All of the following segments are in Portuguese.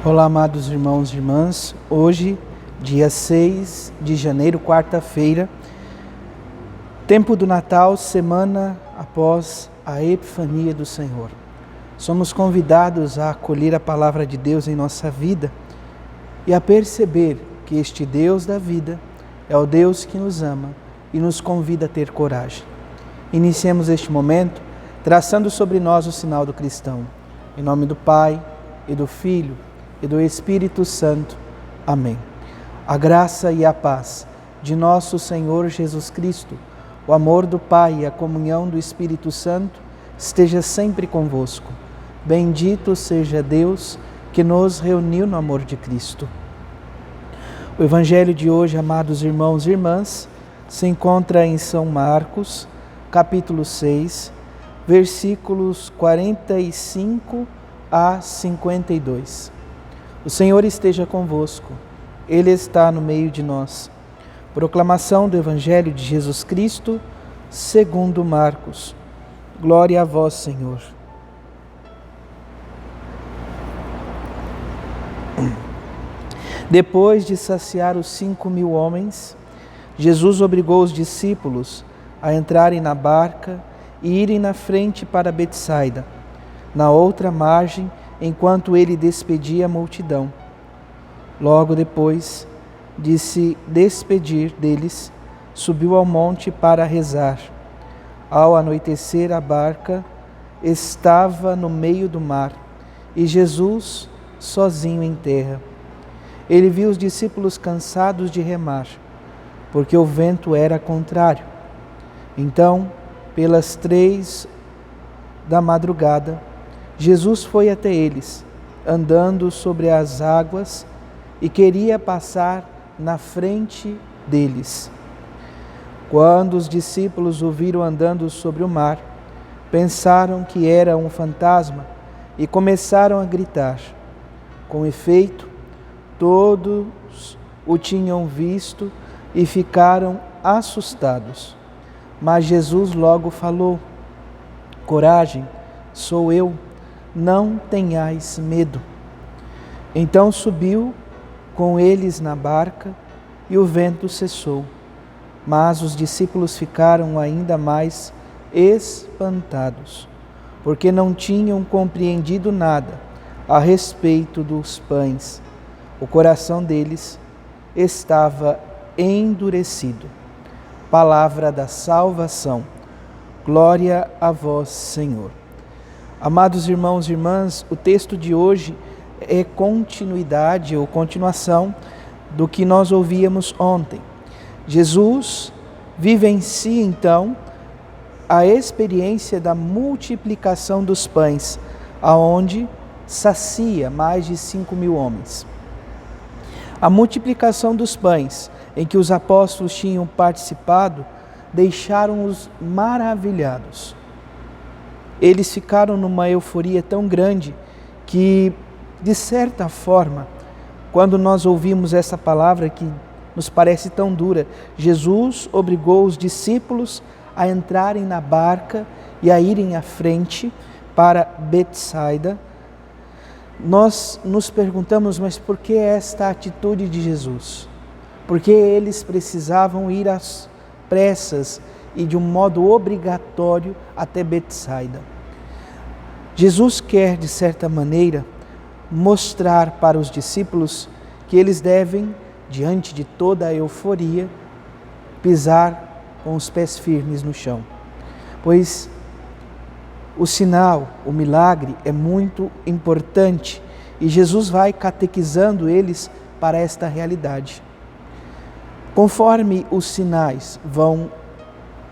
Olá, amados irmãos e irmãs. Hoje, dia 6 de janeiro, quarta-feira, tempo do Natal, semana após a Epifania do Senhor. Somos convidados a acolher a palavra de Deus em nossa vida e a perceber que este Deus da vida é o Deus que nos ama e nos convida a ter coragem. Iniciemos este momento traçando sobre nós o sinal do cristão. Em nome do Pai, e do Filho, e do Espírito Santo. Amém. A graça e a paz de nosso Senhor Jesus Cristo, o amor do Pai e a comunhão do Espírito Santo esteja sempre convosco. Bendito seja Deus que nos reuniu no amor de Cristo. O Evangelho de hoje, amados irmãos e irmãs, se encontra em São Marcos, capítulo 6, versículos 45 a 52. O Senhor esteja convosco, Ele está no meio de nós. Proclamação do Evangelho de Jesus Cristo, segundo Marcos. Glória a vós, Senhor. Depois de saciar os 5.000 homens, Jesus obrigou os discípulos a entrarem na barca e irem na frente para Betsaida, na outra margem, enquanto ele despedia a multidão. Logo depois de se despedir deles, subiu ao monte para rezar. Ao anoitecer, a barca estava no meio do mar e Jesus sozinho em terra. Ele viu os discípulos cansados de remar, porque o vento era contrário. Então, pelas 3 da madrugada, Jesus foi até eles, andando sobre as águas, e queria passar na frente deles. Quando os discípulos o viram andando sobre o mar, pensaram que era um fantasma e começaram a gritar. Com efeito, todos o tinham visto e ficaram assustados. Mas Jesus logo falou: "Coragem, sou eu. Não tenhais medo." Então subiu com eles na barca e o vento cessou. Mas os discípulos ficaram ainda mais espantados, porque não tinham compreendido nada a respeito dos pães. O coração deles estava endurecido. Palavra da salvação. Glória a vós, Senhor. Amados irmãos e irmãs, o texto de hoje é continuidade ou continuação do que nós ouvíamos ontem. Jesus vivencia então a experiência da multiplicação dos pães, aonde sacia mais de 5.000 homens. A multiplicação dos pães, em que os apóstolos tinham participado, deixaram-os maravilhados. Eles ficaram numa euforia tão grande que, de certa forma, quando nós ouvimos essa palavra que nos parece tão dura, Jesus obrigou os discípulos a entrarem na barca e a irem à frente para Betsaida. Nós nos perguntamos, mas por que esta atitude de Jesus? Porque eles precisavam ir às pressas e de um modo obrigatório até Betsaida. Jesus quer, de certa maneira, mostrar para os discípulos que eles devem, diante de toda a euforia, pisar com os pés firmes no chão. Pois o sinal, o milagre é muito importante e Jesus vai catequizando eles para esta realidade. Conforme os sinais vão,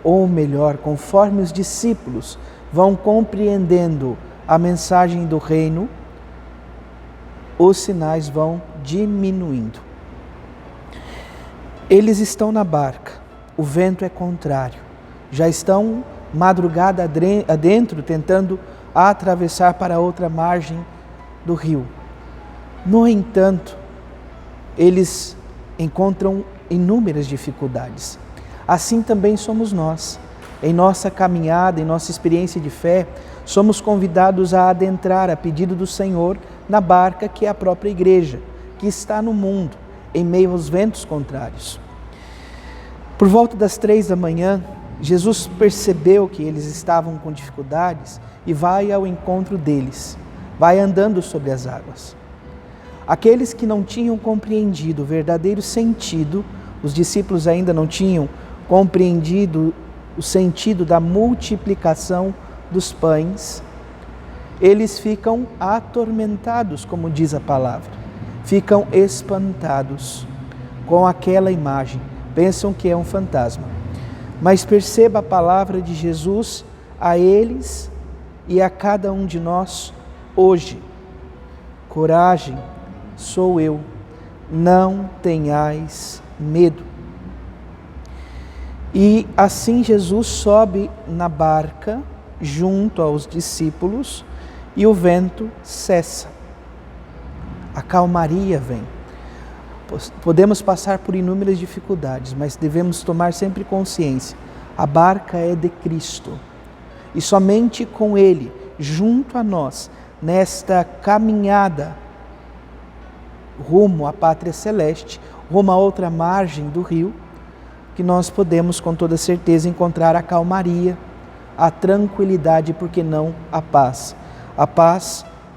ou melhor, conforme os discípulos vão compreendendo a mensagem do reino, os sinais vão diminuindo. Eles estão na barca, o vento é contrário, já estão madrugada adentro, tentando atravessar para outra margem do rio. No entanto, eles encontram inúmeras dificuldades. Assim também somos nós. Em nossa caminhada, em nossa experiência de fé, somos convidados a adentrar, a pedido do Senhor, na barca que é a própria igreja, que está no mundo, em meio aos ventos contrários. Por volta das 3 da manhã, Jesus percebeu que eles estavam com dificuldades e vai ao encontro deles, vai andando sobre as águas. Aqueles que não tinham compreendido o verdadeiro sentido, os discípulos ainda não tinham compreendido o sentido da multiplicação dos pães, eles ficam atormentados, como diz a palavra, ficam espantados com aquela imagem, pensam que é um fantasma. Mas perceba a palavra de Jesus a eles e a cada um de nós hoje. Coragem, sou eu, não tenhais medo. E assim Jesus sobe na barca junto aos discípulos e o vento cessa. A calmaria vem. Podemos passar por inúmeras dificuldades, mas devemos tomar sempre consciência. A barca é de Cristo. E somente com Ele, junto a nós, nesta caminhada rumo à pátria celeste, rumo a outra margem do rio, que nós podemos com toda certeza encontrar a calmaria, a tranquilidade, por que não a paz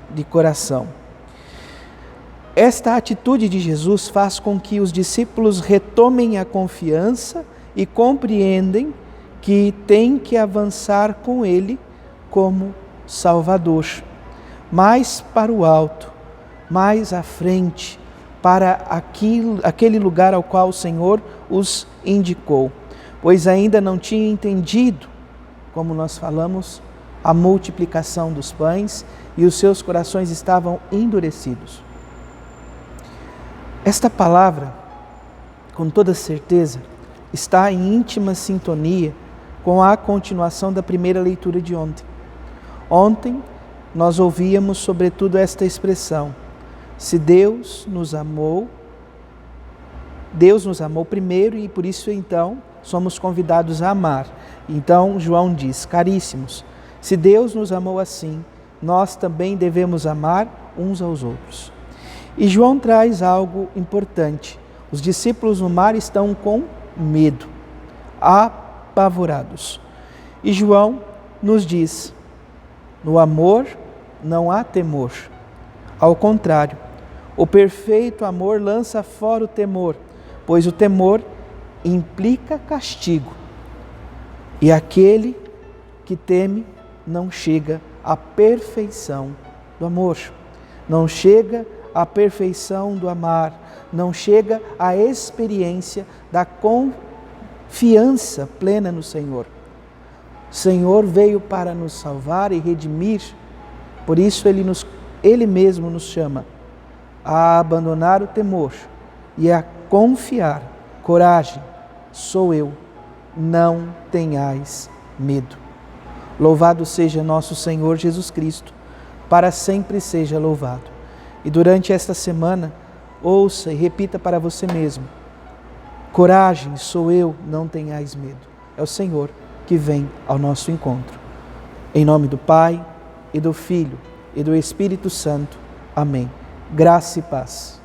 de coração. Esta atitude de Jesus faz com que os discípulos retomem a confiança e compreendem que têm que avançar com Ele como Salvador, mais para o alto, mais à frente, para aquele lugar ao qual o Senhor os indicou, pois ainda não tinham entendido, como nós falamos, a multiplicação dos pães e os seus corações estavam endurecidos. Esta palavra, com toda certeza, está em íntima sintonia com a continuação da primeira leitura de ontem. Ontem nós ouvíamos sobretudo esta expressão: se Deus nos amou primeiro e por isso então somos convidados a amar. Então João diz: caríssimos, se Deus nos amou assim, nós também devemos amar uns aos outros. E João traz algo importante. Os discípulos no mar estão com medo, apavorados. E João nos diz: no amor não há temor. Ao contrário, o perfeito amor lança fora o temor, pois o temor implica castigo. E aquele que teme não chega à perfeição do amor, não chega à perfeição do amar, não chega à experiência da confiança plena no Senhor. O Senhor veio para nos salvar e redimir, por isso Ele mesmo nos chama a abandonar o temor e a confiar. Coragem, sou eu, não tenhais medo. Louvado seja nosso Senhor Jesus Cristo, para sempre seja louvado. E durante esta semana, ouça e repita para você mesmo: coragem, sou eu, não tenhais medo. É o Senhor que vem ao nosso encontro. Em nome do Pai, e do Filho, e do Espírito Santo. Amém. Graça e paz.